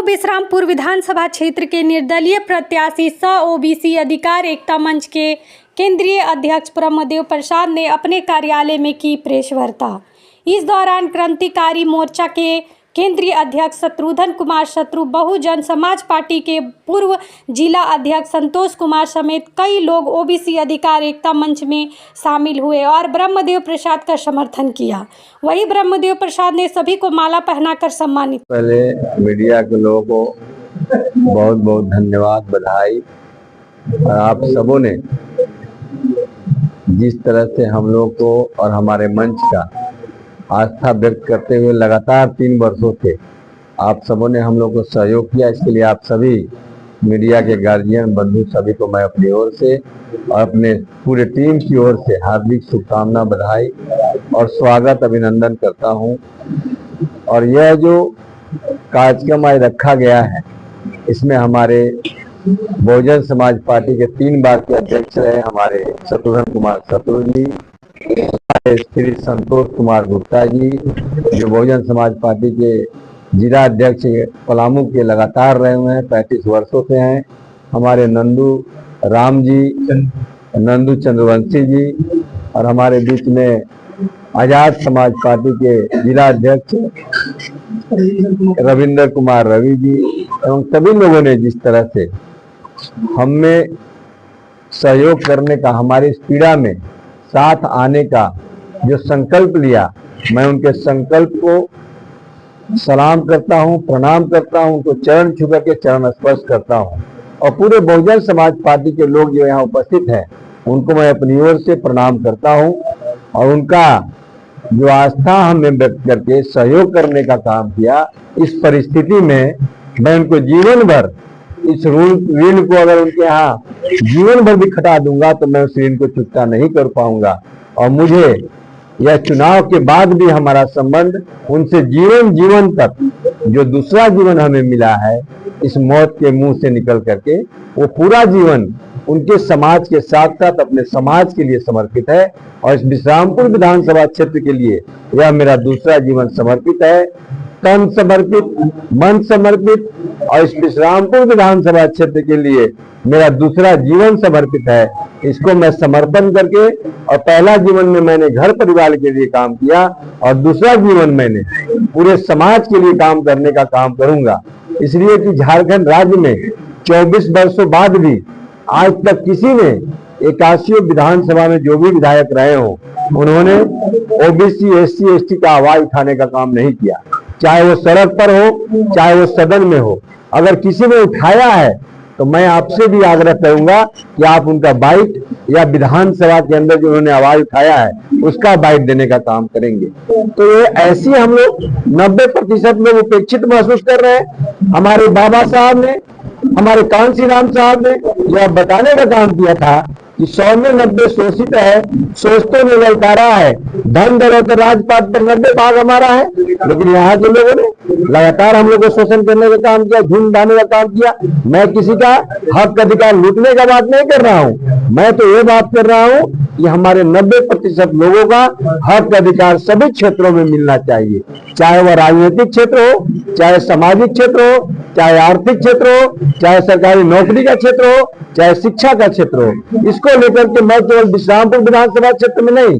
विश्रामपुर विधानसभा क्षेत्र के निर्दलीय प्रत्याशी सह ओबीसी अधिकार एकता मंच के केंद्रीय अध्यक्ष ब्रह्मदेव प्रसाद ने अपने कार्यालय में की प्रेस वार्ता। इस दौरान क्रांतिकारी मोर्चा के केंद्रीय अध्यक्ष शत्रुघ्न कुमार शत्रु, बहुजन समाज पार्टी के पूर्व जिला अध्यक्ष संतोष कुमार समेत कई लोग ओबीसी अधिकार एकता मंच में शामिल हुए और ब्रह्मदेव प्रसाद का समर्थन किया। वहीं ब्रह्मदेव प्रसाद ने सभी को माला पहनाकर सम्मानित। पहले मीडिया के लोगों को बहुत बहुत धन्यवाद, बधाई। और आप सबों ने जिस तरह से हम लोग को और हमारे मंच का आस्था व्यक्त करते हुए लगातार 3 वर्षों से आप सबों ने हम लोग को सहयोग किया, इसके लिए आप सभी मीडिया के गार्जियन बंधु सभी को मैं अपनी ओर से और अपने पूरे टीम की ओर से हार्दिक शुभकामना, बधाई और स्वागत, अभिनंदन करता हूं। और यह जो कार्यक्रम आज रखा गया है, इसमें हमारे बहुजन समाज पार्टी के 3 बार के अध्यक्ष रहे हमारे शत्रुघ्न कुमार शत्रु जी, श्री संतोष कुमार गुप्ता जी जो बहुजन समाज पार्टी के जिला अध्यक्ष पलामू के लगातार रहे हुए हैं, 35 वर्षों से हैं, हमारे नंदू राम जी, नंदू चंद्रवंशी जी, और हमारे बीच में आजाद समाज पार्टी के जिला अध्यक्ष रविंद्र कुमार रवि जी, एवं सभी लोगों ने जिस तरह से हमें सहयोग करने का, हमारी इस पीड़ा में साथ आने का जो संकल्प लिया, मैं उनके संकल्प को सलाम करता हूं, प्रणाम करता हूं, उनको चरण छू के चरण स्पर्श करता हूं। और पूरे बहुजन समाज पार्टी के लोग जो यहाँ उपस्थित हैं उनको मैं अपनी ओर से प्रणाम करता हूं। और उनका जो आस्था हमें व्यक्त करके सहयोग करने का काम किया, इस परिस्थिति में मैं उनको जीवन भर इस ऋण को, अगर उनके यहाँ जीवन भर भी खटा दूंगा तो मैं उस ऋण को चुकता नहीं कर पाऊंगा। और मुझे यह चुनाव के बाद भी हमारा संबंध उनसे जीवन तक, जो दूसरा जीवन हमें मिला है इस मौत के मुंह से निकल करके, वो पूरा जीवन उनके समाज के साथ साथ अपने समाज के लिए समर्पित है। और इस विश्रामपुर विधानसभा क्षेत्र के लिए यह मेरा दूसरा जीवन समर्पित है, तन समर्पित, मन समर्पित। और इस विश्रामपुर विधानसभा क्षेत्र के लिए मेरा दूसरा जीवन समर्पित है। इसको मैं समर्पण करके, और पहला जीवन में मैंने घर परिवार के लिए काम किया और दूसरा जीवन मैंने पूरे समाज के लिए काम करने का काम करूंगा। इसलिए कि झारखंड राज्य में 24 वर्षों बाद भी आज तक किसी ने 81 विधानसभा में जो भी विधायक रहे हो, उन्होंने ओबीसी एससी एसटी का आवाज उठाने का काम नहीं किया, चाहे वो सड़क पर हो, चाहे वो सदन में हो। अगर किसी ने उठाया है तो मैं आपसे भी आग्रह करूंगा कि आप उनका बाइट, या विधानसभा के अंदर जो उन्होंने आवाज उठाया है उसका बाइट देने का काम करेंगे। तो ये ऐसी हम लोग 90% लोग उपेक्षित महसूस कर रहे हैं। हमारे बाबा साहब ने, हमारे कांसी राम साहब ने यह बताने का काम किया था कि 100 में 90 शोषित है, शोषितों ने ललकारा है, धन दौलत राजपाट पर 90 भाग हमारा है। लेकिन यहाँ के लोगों ने लगातार हम लोग को शोषण करने का काम किया, झूठ डालने का काम किया। मैं किसी का हक अधिकार लूटने का बात नहीं कर रहा हूँ, मैं तो ये बात कर रहा हूँ कि हमारे 90% लोगों का हक अधिकार सभी क्षेत्रों में मिलना चाहिए, चाहे वह राजनीतिक क्षेत्र हो, चाहे सामाजिक क्षेत्र हो, चाहे आर्थिक क्षेत्र हो, चाहे सरकारी नौकरी का क्षेत्र हो, चाहे शिक्षा का क्षेत्र हो। इसको लेकर के मैं केवल विश्रामपुर विधानसभा क्षेत्र में नहीं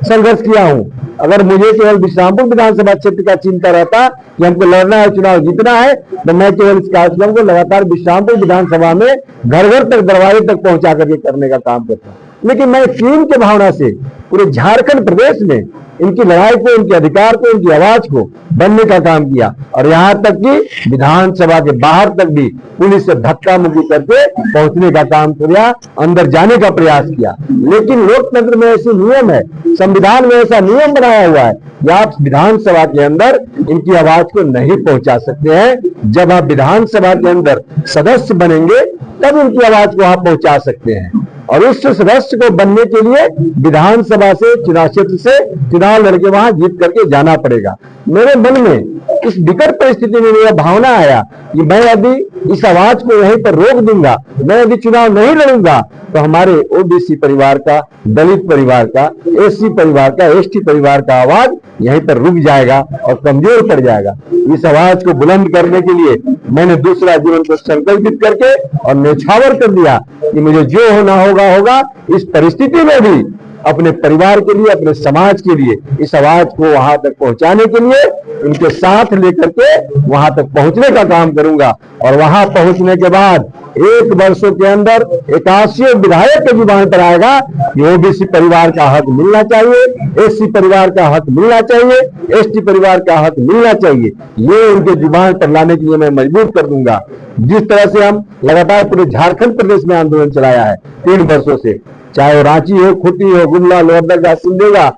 संघर्ष किया हूं। अगर मुझे केवल विश्रामपुर विधानसभा क्षेत्र का चिंता रहता कि हमको लड़ना है, चुनाव जीतना है, तो मैं केवल इस कार्यक्रम को लगातार विश्रामपुर विधानसभा में घर घर तक, दरवाजे तक पहुंचा करके करने का काम करता। लेकिन मैं टीम के भावना से पूरे झारखंड प्रदेश में इनकी लड़ाई को, इनके अधिकार को, इनकी आवाज को बनने का काम किया। और यहाँ तक कि विधानसभा के बाहर तक भी पुलिस से धक्का मुक्की करके पहुंचने का काम किया, अंदर जाने का प्रयास किया। लेकिन लोकतंत्र में ऐसे नियम है, संविधान में ऐसा नियम बनाया हुआ है कि आप विधानसभा के अंदर इनकी आवाज को नहीं पहुंचा सकते हैं। जब आप विधानसभा के अंदर सदस्य बनेंगे तब इनकी आवाज को आप पहुंचा सकते हैं। और उस राष्ट्र को बनने के लिए विधानसभा से चुनाव क्षेत्र से चुनाव लड़के वहां जीत करके जाना पड़ेगा। मेरे मन में इस विकट परिस्थिति में मेरा भावना आया कि मैं यदि इस आवाज को यहीं पर रोक दूंगा, मैं यदि चुनाव नहीं लड़ूंगा, तो हमारे ओबीसी परिवार का, दलित परिवार का, एससी परिवार का, एसटी परिवार का आवाज यहीं पर रुक जाएगा और कमजोर पड़ जाएगा। इस आवाज को बुलंद करने के लिए मैंने दूसरा जीवन को संकल्पित करके और न्यौछावर कर दिया कि मुझे जो होना होगा होगा। इस परिस्थिति में भी अपने परिवार के लिए, अपने समाज के लिए इस आवाज को वहां तक पहुंचाने के लिए उनके साथ लेकर के वहां तक पहुंचने का काम करूंगा। और वहां पहुंचने के बाद 1 वर्षों के अंदर 81 विधायक के जुबान पर आएगा कि ओबीसी परिवार का हक मिलना चाहिए, एससी परिवार का हक मिलना चाहिए, एसटी परिवार का हक मिलना चाहिए। ये उनके जुबान पर लाने के लिए मैं मजबूर कर दूंगा। जिस तरह से हम लगातार पूरे झारखंड प्रदेश में आंदोलन चलाया है 3 वर्षों से, चाहे वो रांची हो, खूंटी हो, गुमला, लोहरदगा, सिमडेगा,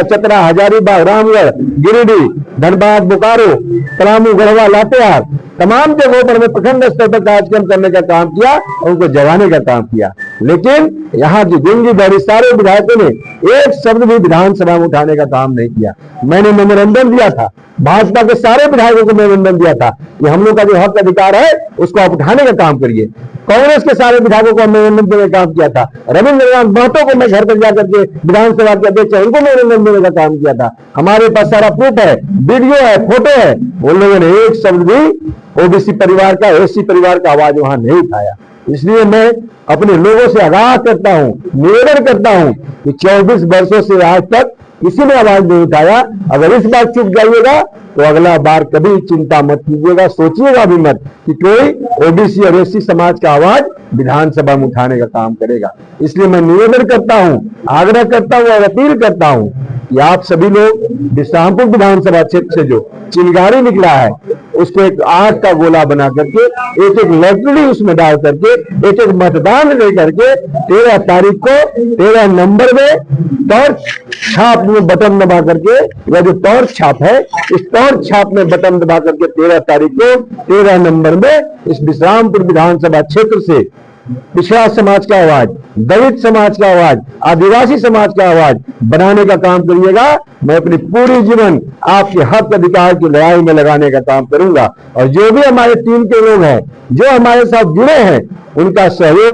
चतरा, हजारीबाग, रामगढ़, गिरिडीह, धनबाद, बोकारो, पलामू, गढ़वा, लातेहार, तमाम जगहों पर मैं प्रखंड स्तर पर कार्यक्रम करने का काम किया और उनको जगाने का काम किया। लेकिन यहाँ की गुंगी बड़ी सारे विधायकों ने एक शब्द भी विधानसभा में उठाने का काम नहीं किया। मैंने मेमोरेंडम दिया था, भाजपा के सारे विधायकों को मेमोरेंडम दिया था कि हम लोग का जो हक अधिकार है उसको आप उठाने का काम करिए। कांग्रेस के सारे विधायकों को मेमोरेंडम देने का काम किया था। रविंद्रनाथ महतो को मैं घर पर जाकर के विधानसभा के अध्यक्ष है उनको मेमोरेंडम देने का काम किया था। हमारे पास सारा प्रूफ है, वीडियो है, फोटो है। उन लोगों ने एक शब्द भी ओबीसी परिवार का, एससी परिवार का आवाज वहां नहीं उठाया। इसलिए मैं अपने लोगों से आगाह करता हूं, निवेदन करता हूं कि 24 वर्षों से आज तक किसी ने आवाज नहीं उठाया। अगर इस बार चुप जाइएगा तो अगला बार कभी चिंता मत कीजिएगा, सोचिएगा भी मत कि कोई ओबीसी और एससी समाज का आवाज विधानसभा में उठाने का काम करेगा। इसलिए मैं निवेदन करता हूं, आग्रह करता हूं और अपील करता हूं कि आप सभी लोग विश्रामपुर विधानसभा क्षेत्र से जो चिंगारी निकला है उसको एक आग का गोला बना करके एक लकड़ी उसमें डाल करके एक मतदान लेकर के 13 तारीख को 13 नंबर में टॉर्च छाप में बटन दबा करके, या जो टॉर्च छाप है इस टॉर्च छाप में बटन दबा करके 13 तारीख को 13 नंबर में इस विश्रामपुर विधानसभा क्षेत्र से पिछड़ा समाज का आवाज, दलित समाज का आवाज, आदिवासी समाज का आवाज बनाने का काम करिएगा। मैं अपनी पूरी जीवन आपके हक अधिकार की लड़ाई में लगाने का काम करूंगा। और जो भी हमारे टीम के लोग हैं, जो हमारे साथ जुड़े हैं, उनका सहयोग